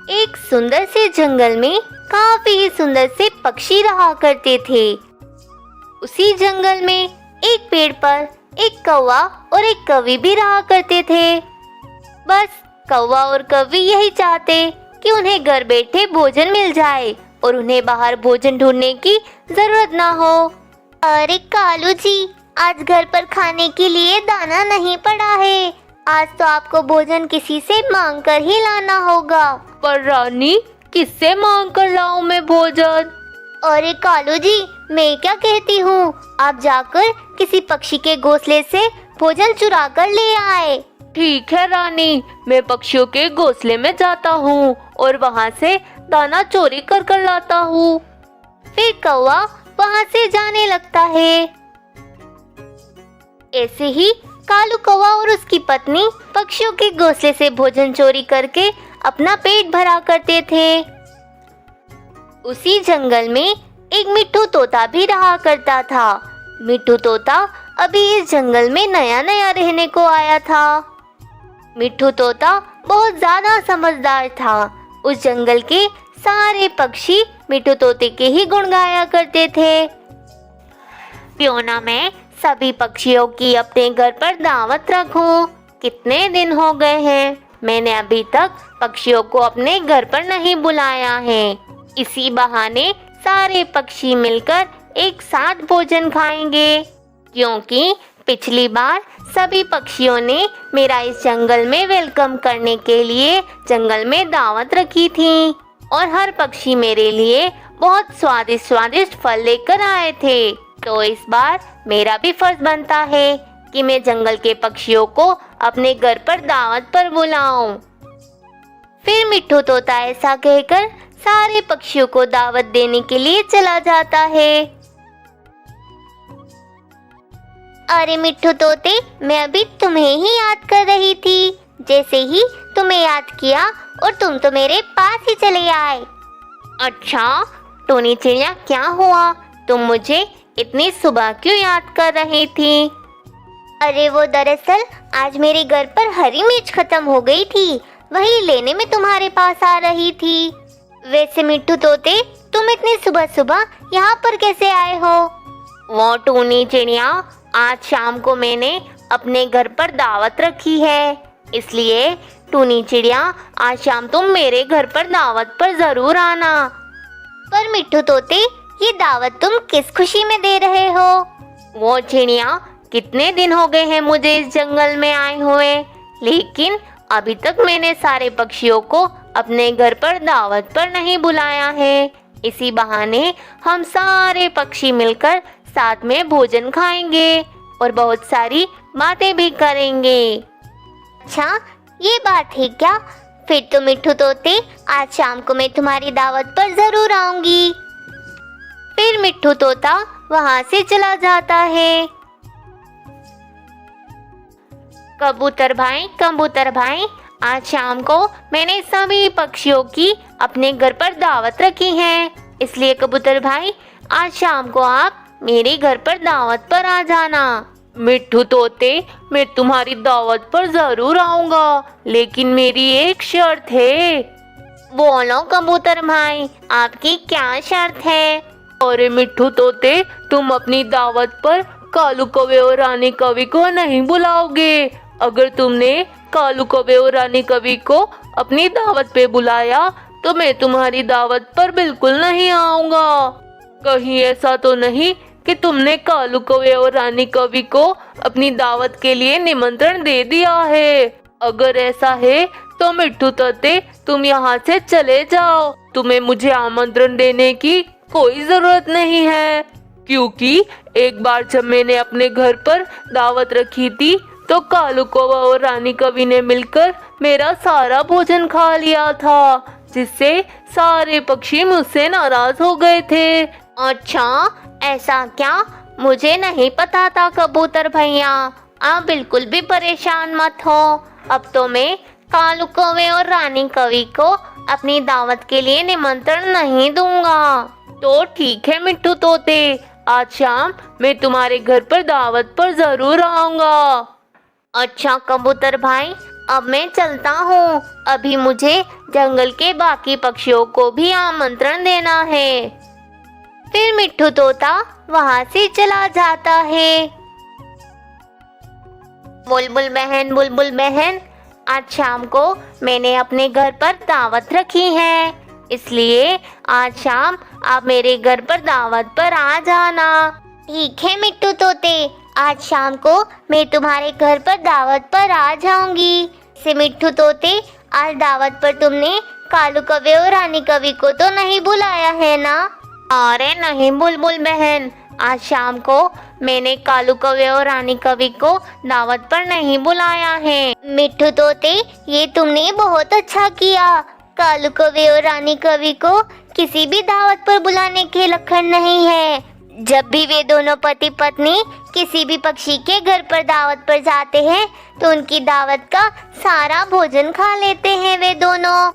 एक सुंदर से जंगल में काफी ही सुंदर से पक्षी रहा करते थे। उसी जंगल में एक पेड़ पर एक कौवा और एक कौवी भी रहा करते थे। बस कौवा और कौवी यही चाहते कि उन्हें घर बैठे भोजन मिल जाए और उन्हें बाहर भोजन ढूंढने की जरूरत ना हो। अरे कालू जी, आज घर पर खाने के लिए दाना नहीं पड़ा है। आज तो आपको भोजन किसी से मांग कर ही लाना होगा। पर रानी, किससे मांग कर लाऊं मैं भोजन? अरे कालू जी, मैं क्या कहती हूँ, आप जाकर किसी पक्षी के घोंसले से भोजन चुरा कर ले आए। ठीक है रानी, मैं पक्षियों के घोंसले में जाता हूँ और वहाँ से दाना चोरी कर लाता हूँ। फिर कौवा वहाँ से जाने लगता है। ऐसे ही कालू कौवा और उसकी पत्नी पक्षियों के घोंसले से भोजन चोरी करके अपना पेट भरा करते थे। उसी जंगल में एक मिट्ठू तोता भी रहा करता था। मिट्ठू तोता अभी इस जंगल में नया नया रहने को आया था। मिट्ठू तोता बहुत ज्यादा समझदार था। उस जंगल के सारे पक्षी मिट्ठू तोते के ही गुण गाया करते थे। क्यों ना मैं सभी पक्षियों की अपने घर पर दावत रखूं। कितने दिन हो गए हैं, मैंने अभी तक पक्षियों को अपने घर पर नहीं बुलाया है। इसी बहाने सारे पक्षी मिलकर एक साथ भोजन खाएंगे, क्योंकि पिछली बार सभी पक्षियों ने मेरा इस जंगल में वेलकम करने के लिए जंगल में दावत रखी थी और हर पक्षी मेरे लिए बहुत स्वादिष्ट स्वादिष्ट फल लेकर आए थे। तो इस बार मेरा भी फर्ज बनता है कि मैं जंगल के पक्षियों को अपने घर पर दावत पर बुलाऊं। फिर मिट्ठू तोता ऐसा कहकर सारे पक्षियों को दावत देने के लिए चला जाता है। अरे मिट्ठू तोते, मैं अभी तुम्हें ही याद कर रही थी। जैसे ही तुम्हें याद किया और तुम तो मेरे पास ही चले आए। अच्छा टूनी चिड़िया, क्या हुआ? तुम मुझे इतनी सुबह क्यों याद कर रही थी? अरे वो दरअसल आज मेरे घर पर हरी मिर्च खत्म हो गई थी, वही लेने में तुम्हारे पास आ रही थी। वैसे मिट्ठू तोते, तुम इतनी सुबह सुबह यहाँ पर कैसे आए हो? वो टूनी चिड़िया, आज शाम को मैंने अपने घर पर दावत रखी है, इसलिए टूनी चिड़िया आज शाम तुम मेरे घर पर दावत पर जरूर आना। पर मिट्ठू तोते, ये दावत तुम किस खुशी में दे रहे हो? वो चिड़िया, कितने दिन हो गए हैं मुझे इस जंगल में आए हुए, लेकिन अभी तक मैंने सारे पक्षियों को अपने घर पर दावत पर नहीं बुलाया है। इसी बहाने हम सारे पक्षी मिलकर साथ में भोजन खाएंगे और बहुत सारी बातें भी करेंगे। अच्छा ये बात है क्या? फिर तो मिट्ठू तोते, आज शाम को मैं तुम्हारी दावत पर जरूर आऊंगी। फिर मिट्ठू तोता वहां से चला जाता है। कबूतर भाई, आज शाम को मैंने सभी पक्षियों की अपने घर पर दावत रखी है, इसलिए कबूतर भाई आज शाम को आप मेरे घर पर दावत पर आ जाना। मिट्ठू तोते, मैं तुम्हारी दावत पर जरूर आऊंगा, लेकिन मेरी एक शर्त है। बोलो कबूतर भाई, आपकी क्या शर्त है? अरे मिट्ठू तोते, तुम अपनी दावत पर कालू कौवे और रानी कौवी को नहीं बुलाओगे। अगर तुमने कालू कौवे और रानी कौवी को अपनी दावत पे बुलाया तो मैं तुम्हारी दावत पर बिल्कुल नहीं आऊंगा। कहीं ऐसा तो नहीं कि तुमने कालू कौवे और रानी कौवी को अपनी दावत के लिए निमंत्रण दे दिया है? अगर ऐसा है तो मिट्ठू तोते, तुम यहाँ से चले जाओ। तुम्हें मुझे आमंत्रण देने की कोई जरूरत नहीं है, क्योंकि एक बार जब मैंने अपने घर पर दावत रखी थी तो कालू कौवा और रानी कौवी ने मिलकर मेरा सारा भोजन खा लिया था, जिससे सारे पक्षी मुझसे नाराज हो गए थे। अच्छा ऐसा क्या? मुझे नहीं पता था कबूतर भैया। आप बिल्कुल भी परेशान मत हो, अब तो मैं कालू कौवे और रानी कौवी को अपनी दावत के लिए निमंत्रण नहीं दूंगा। तो ठीक है मिट्ठू तोते, आज शाम मैं तुम्हारे घर पर दावत पर जरूर आऊंगा। अच्छा कबूतर भाई, अब मैं चलता हूँ, अभी मुझे जंगल के बाकी पक्षियों को भी आमंत्रण देना है। फिर मिट्ठू तोता वहाँ से चला जाता है। बुलबुल बहन, आज शाम को मैंने अपने घर पर दावत रखी है, इसलिए आज शाम आप मेरे घर पर दावत पर आ जाना। ठीक है मिट्ठू तोते, आज शाम को मैं तुम्हारे घर पर दावत पर आ जाऊंगी। से मिट्ठू तोते, आज दावत पर तुमने कालू कौवे और रानी कवि को तो नहीं बुलाया है ना? अरे नहीं बुलबुल बहन, आज शाम को मैंने कालू कौवे और रानी कवि को दावत पर नहीं बुलाया है। मिट्ठू तोते, ये तुमने बहुत अच्छा किया। कालू कौवे और रानी कवि को किसी भी दावत पर बुलाने के लक्षण नहीं है। जब भी वे दोनों पति पत्नी किसी भी पक्षी के घर पर दावत पर जाते हैं तो उनकी दावत का सारा भोजन खा लेते हैं वे दोनों।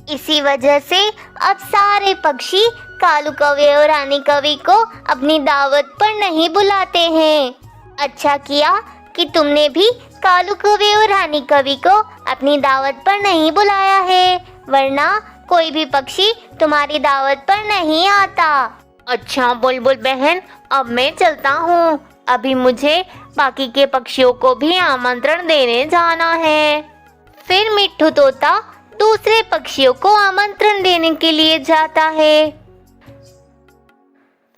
इसी वजह से अब सारे पक्षी कालू कौवे और रानी कवि को अपनी दावत पर नहीं बुलाते हैं। अच्छा किया कि तुमने भी कालू कौवे और रानी कवि को अपनी दावत पर नहीं बुलाया है, वरना कोई भी पक्षी तुम्हारी दावत पर नहीं आता। अच्छा बुलबुल बहन, अब मैं चलता हूँ, अभी मुझे बाकी के पक्षियों को भी आमंत्रण देने जाना है। फिर मिट्ठू तोता दूसरे पक्षियों को आमंत्रण देने के लिए जाता है।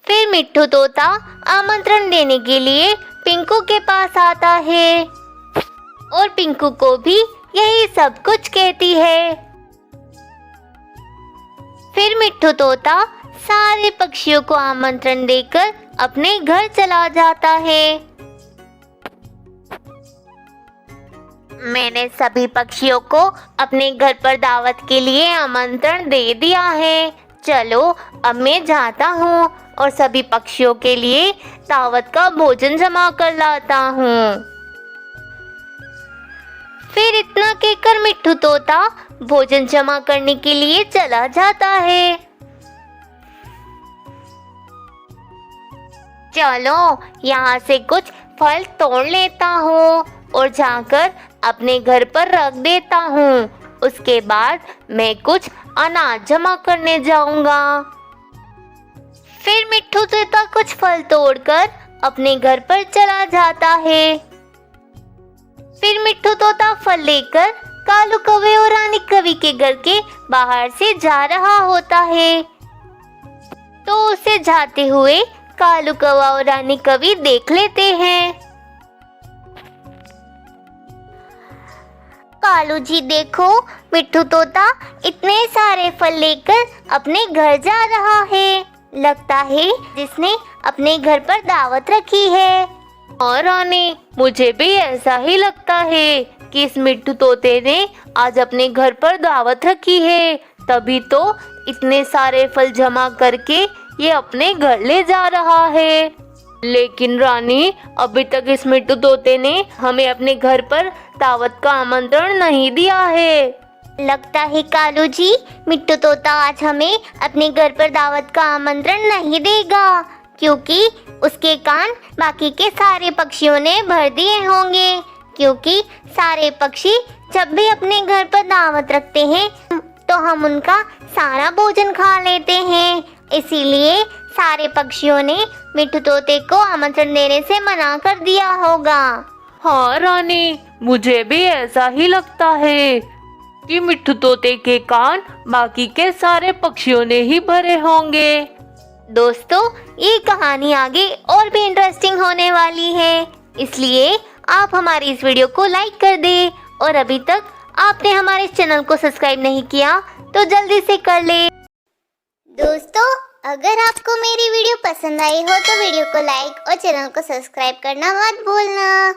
फिर मिट्ठू तोता आमंत्रण देने के लिए पिंकू के पास आता है और पिंकू को भी यही सब कुछ कहती है। फिर मिट्ठू तोता सारे पक्षियों को आमंत्रण देकर अपने घर चला जाता है। मैंने सभी पक्षियों को अपने घर पर दावत के लिए आमंत्रण दे दिया है। चलो अब मैं जाता हूँ और सभी पक्षियों के लिए दावत का भोजन जमा कर लाता हूँ। फिर इतना कहकर मिट्ठू तोता भोजन जमा करने के लिए चला जाता है। चलो यहाँ से कुछ फल तोड़ लेता हूँ और जाकर अपने घर पर रख देता हूँ। उसके बाद मैं कुछ अनाज जमा करने जाऊंगा। फिर मिट्ठू तोता कुछ फल तोड़कर अपने घर पर चला जाता है। फिर मिट्ठू तोता फल लेकर कालू कौवे और रानी कवि के घर के बाहर से जा रहा होता है, तो उसे जाते हुए कालू कौवा और रानी कवि देख लेते हैं। कालू जी देखो, मिट्ठू तोता इतने सारे फल लेकर अपने घर जा रहा है। लगता है जिसने अपने घर पर दावत रखी है। और रानी, मुझे भी ऐसा ही लगता है कि इस मिट्ठू तोते ने आज अपने घर पर दावत रखी है, तभी तो इतने सारे फल जमा करके ये अपने घर ले जा रहा है। लेकिन रानी, अभी तक इस मिट्ठू तोते ने हमें अपने घर पर दावत का आमंत्रण नहीं दिया है। लगता है कालू जी, मिट्ठू तोता आज हमें अपने घर पर दावत का आमंत्रण नहीं देगा, क्योंकि उसके कान बाकी के सारे पक्षियों ने भर दिए होंगे। क्योंकि सारे पक्षी जब भी अपने घर पर दावत रखते हैं तो हम उनका सारा भोजन खा लेते हैं, इसीलिए सारे पक्षियों ने मिट्ठू तोते को आमंत्रण देने से मना कर दिया होगा। हाँ रानी, मुझे भी ऐसा ही लगता है कि मिट्ठू तोते के कान बाकी के सारे पक्षियों ने ही भरे होंगे। दोस्तों, ये कहानी आगे और भी इंटरेस्टिंग होने वाली है, इसलिए आप हमारी इस वीडियो को लाइक कर दें और अभी तक आपने हमारे इस चैनल को सब्सक्राइब नहीं किया तो जल्दी से कर ले। दोस्तों, अगर आपको मेरी वीडियो पसंद आई हो तो वीडियो को लाइक और चैनल को सब्सक्राइब करना मत भूलना।